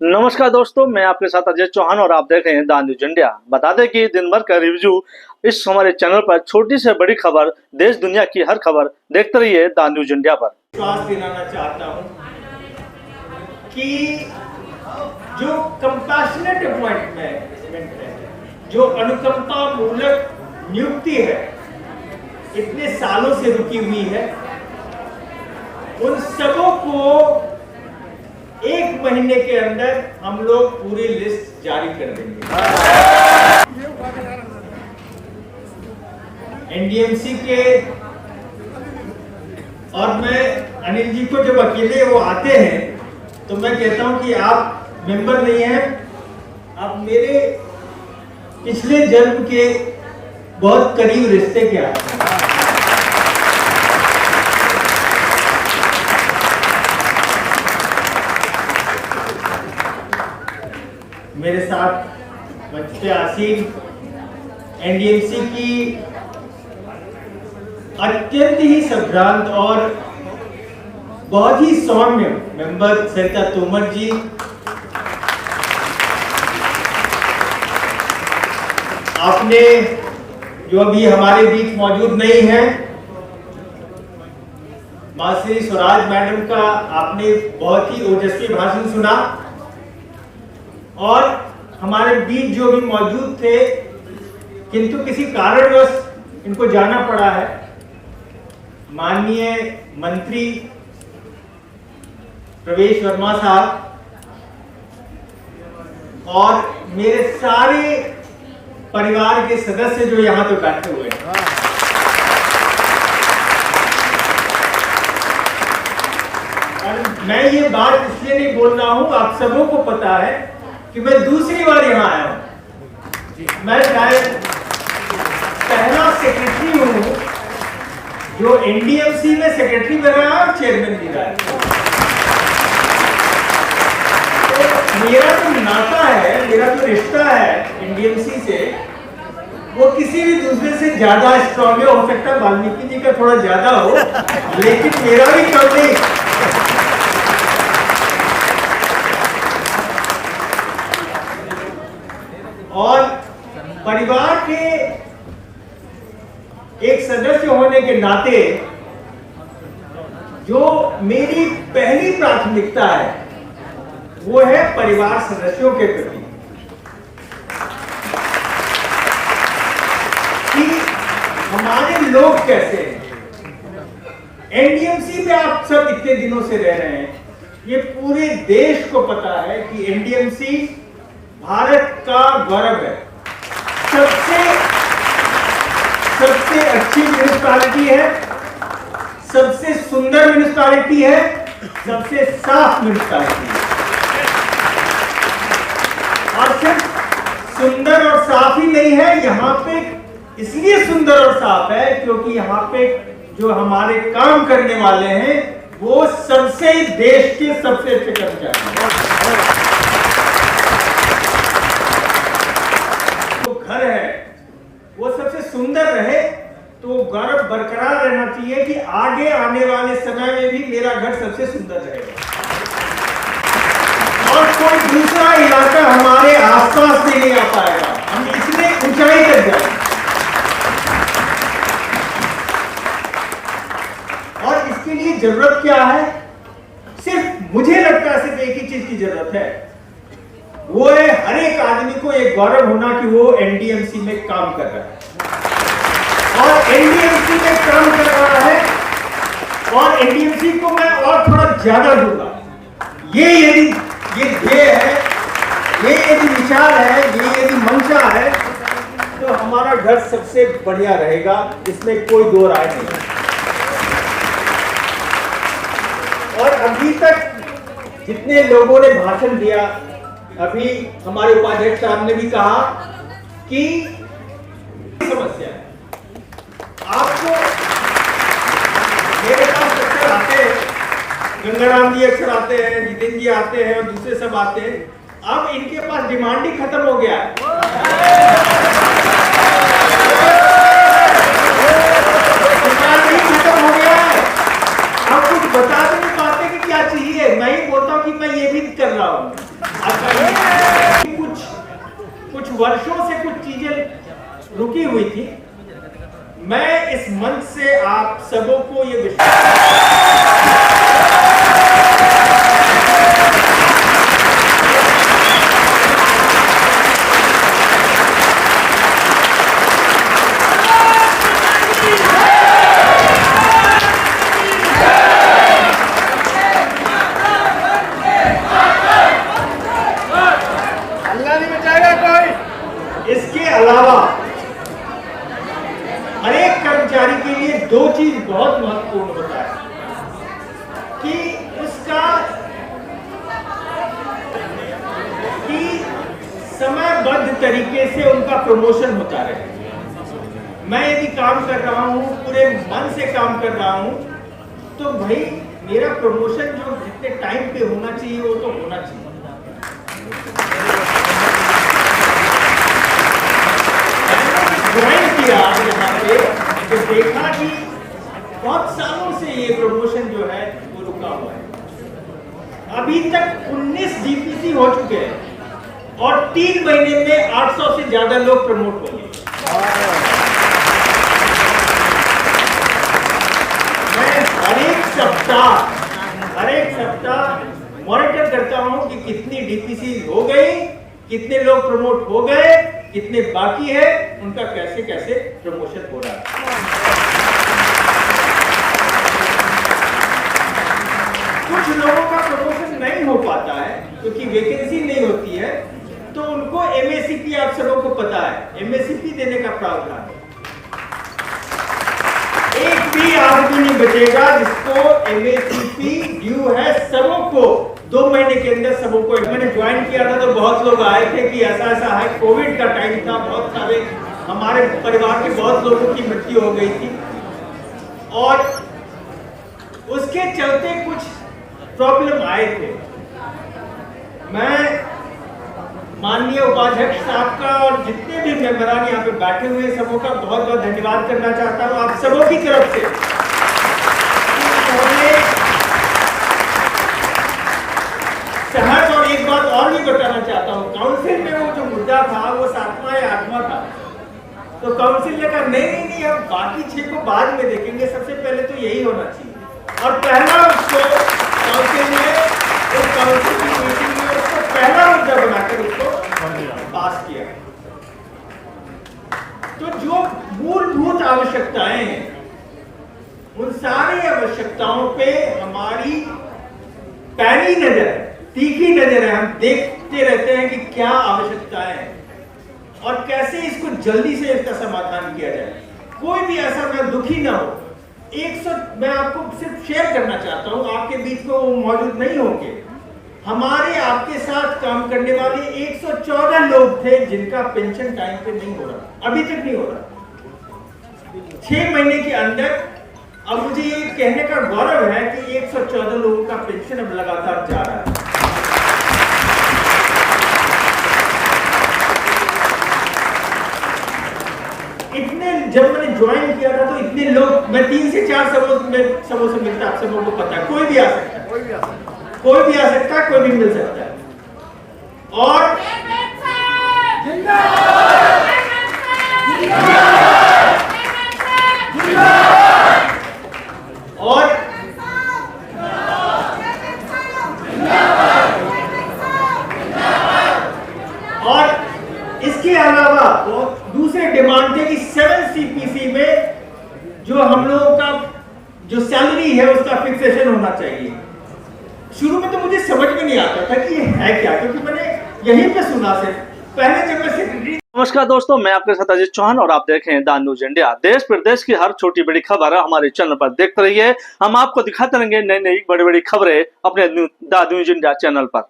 नमस्कार दोस्तों, मैं आपके साथ अजय चौहान और आप देख रहे हैं द न्यूज इंडिया। बता दें कि दिन भर का रिव्यू इस हमारे चैनल पर छोटी से बड़ी खबर, देश दुनिया की हर खबर देखते रहिए द न्यूज इंडिया पर। विश्वास दिलाना चाहता हूं कि जो कंपैशनेट अपॉइंटमेंट है, जो अनुकंपा मूलक नियुक्ति है, इतने सालों से रुकी हुई है, उन सबों को एक महीने के अंदर हम लोग पूरी लिस्ट जारी कर देंगे। एनडीएमसी के और मैं अनिल जी को जब अकेले वो आते हैं तो मैं कहता हूं कि आप मेंबर नहीं हैं, आप मेरे पिछले जन्म के बहुत करीब रिश्ते के आते हैं। मेरे साथ बच्चे आसीन एनडीएमसी की अत्यंत ही संभ्रांत और बहुत ही सौम्य मेंबर सरिता तोमर जी, आपने जो अभी हमारे बीच मौजूद नहीं है, मां श्री स्वराज मैडम का आपने बहुत ही ओजस्वी भाषण सुना और हमारे बीच जो भी मौजूद थे किंतु किसी कारणवश इनको जाना पड़ा है, माननीय मंत्री प्रवेश वर्मा साहब और मेरे सारे परिवार के सदस्य जो यहां पे बैठे हुए हैं। और मैं ये बात इसलिए नहीं बोल रहा हूं, आप सबों को पता है कि मैं दूसरी बार यहां आया हूं। मैं शायद पहला सेक्रेटरी हूं जो एनडीएमसी में सेक्रेटरी बना और चेयरमैन भी रहा है। तो मेरा जो नाता है, मेरा जो रिश्ता है एनडीएमसी से, वो किसी भी दूसरे से ज्यादा स्ट्रॉन्ग हो सकता है, वाल्मीकि जी का थोड़ा ज्यादा हो, लेकिन मेरा भी कम नहीं। और परिवार के एक सदस्य होने के नाते जो मेरी पहली प्राथमिकता है वो है परिवार सदस्यों के प्रति कि हमारे लोग कैसे हैं। एनडीएमसी में आप सब इतने दिनों से रह रहे हैं, ये पूरे देश को पता है कि एनडीएमसी भारत का गौरव है, सबसे अच्छी म्युनिसिपैलिटी है, सबसे सुंदर म्युनिसिपैलिटी है, सबसे साफ म्युनिसिपैलिटी है। और सिर्फ सुंदर और साफ ही नहीं है, यहाँ पे इसलिए सुंदर और साफ है क्योंकि यहाँ पे जो हमारे काम करने वाले हैं वो सबसे देश के सबसे अच्छे कर्मचारी हैं। घर है वो सबसे सुंदर रहे तो गौरव बरकरार रहना चाहिए कि आगे आने वाले समय में भी मेरा घर सबसे सुंदर रहेगा और कोई दूसरा इलाका हमारे आसपास से नहीं आ पाएगा, हम इसलिए ऊंचाई तक जाएंगे। और इसके लिए जरूरत क्या है? सिर्फ मुझे लगता है सिर्फ एक ही चीज की जरूरत है, वो है हर एक आदमी को एक गौरव होना कि वो एनडीएमसी में काम कर रहा है और एनडीएमसी में काम कर रहा है और एनडीएमसी को मैं और थोड़ा ज्यादा दूंगा। ये यदि ये ध्येय है, ये यदि विचार है, ये यदि मंशा है तो हमारा घर सबसे बढ़िया रहेगा, इसमें कोई दो राय नहीं। और अभी तक जितने लोगों ने भाषण दिया, अभी हमारे उपाध्यक्ष साहब ने भी कहा कि समस्या है, आपको मेरे पास अक्सर आते हैं, गंगाराम जी अक्सर आते हैं, जितेंद्र जी आते हैं और दूसरे सब आते हैं, अब इनके पास डिमांड ही खत्म हो गया है। डिमांड ही खत्म हो गया है, अब कुछ बता तो नहीं पाते कि क्या क्या चाहिए, मैं ही बोलता हूँ कि मैं ये भी कर रहा हूँ। कुछ वर्षों से कुछ चीजें रुकी हुई थी। मैं इस मंच से आप सबों को ये इसके अलावा हर एक कर्मचारी के लिए दो चीज बहुत महत्वपूर्ण होता है कि समयबद्ध तरीके से उनका प्रमोशन होता रहे। मैं यदि काम कर रहा हूं, पूरे मन से काम कर रहा हूं, तो भाई मेरा प्रमोशन जो जितने टाइम पे होना चाहिए वो तो होना चाहिए। ज्वाइन किया यहाँ पे तो देखा कि बहुत सालों से ये प्रमोशन जो है वो रुका हुआ है। अभी तक 19 डीपीसी हो चुके हैं और 3 महीने में 800 से ज्यादा लोग प्रमोट हो गए। मैं हर एक सप्ताह मॉनिटर करता हूं कि कितनी डीपीसी हो गई, कितने लोग प्रमोट हो गए, कितने बाकी है, उनका कैसे कैसे प्रमोशन हो रहा है। कुछ लोगों का प्रमोशन नहीं हो पाता है क्योंकि वैकेंसी नहीं होती है, तो उनको एमएससीपी, आप सबों को पता है, एमएससीपी देने का प्रावधान है। एक भी आदमी नहीं बचेगा जिसको एमएससीपी ड्यू है। सबों को 2 महीने के अंदर सबों को। मैंने ज्वाइन किया था तो बहुत लोग आए थे कि ऐसा ऐसा है, कोविड का टाइम था, बहुत सारे हमारे परिवार के बहुत लोगों की मृत्यु हो गई थी और उसके चलते कुछ प्रॉब्लम आए थे। मैं माननीय उपाध्यक्ष साहब का और जितने भी मेंबरान यहाँ पे बैठे हुए सबों का बहुत बहुत धन्यवाद करना चाहता हूँ आप सबों की तरफ से। सहज और एक बात और भी बताना चाहता हूँ, काउंसिल में वो जो मुद्दा था वो 7वां या 8वां था, तो काउंसिल ने कहा नहीं हम बाकी 6 को बाद में देखेंगे, सबसे पहले तो यही होना चाहिए। और पहला उसको काउंसिल की मीटिंग में उसको पहला मुद्दा बनाकर उसको पास किया। तो जो मूलभूत आवश्यकताएं हैं उन सारी आवश्यकताओं पे हमारी पैनी नजर है, तीखी नजर है। हम देखते रहते हैं कि क्या आवश्यकताएं हैं और कैसे इसको जल्दी से इसका समाधान किया जाए। कोई भी ऐसा मैं दुखी ना हो। मैं आपको सिर्फ शेयर करना चाहता हूं, आपके बीच में वो मौजूद नहीं होंगे। हमारे आपके साथ काम करने वाले 114 लोग थे जिनका पेंशन टाइम पे नहीं हो रहा, अभी तक नहीं हो रहा। 6 महीने के अंदर अब मुझे ये कहने का गौरव है कि 114 लोगों का पेंशन अब लगातार जा रहा है। जब मैंने ज्वाइन किया था तो इतने लोग, मैं 3 से 4 सबों से मिलता, आप सबों को पता है, कोई भी आ सकता है, कोई भी आ सकता है, कोई भी मिल सकता है। और इसके अलावा वो दूसरे डिमांड थे कि 7 सीपीसी में जो हम लोगों का जो सैलरी है उसका फिक्सेशन होना चाहिए। शुरू में तो मुझे समझ में नहीं आता था कि ये है क्या, क्योंकि मैंने यहीं पे सुना से पहले जब मैं सेक्रेटरी। नमस्कार दोस्तों, मैं आपके साथ अजीत चौहान और आप देख रहे हैं द न्यूज इंडिया। देश प्रदेश की हर छोटी बड़ी खबर हमारे चैनल पर देखते रहिए। हम आपको दिखाते रहेंगे नई नई बड़ी बड़ी खबरें अपने द न्यूज इंडिया चैनल पर।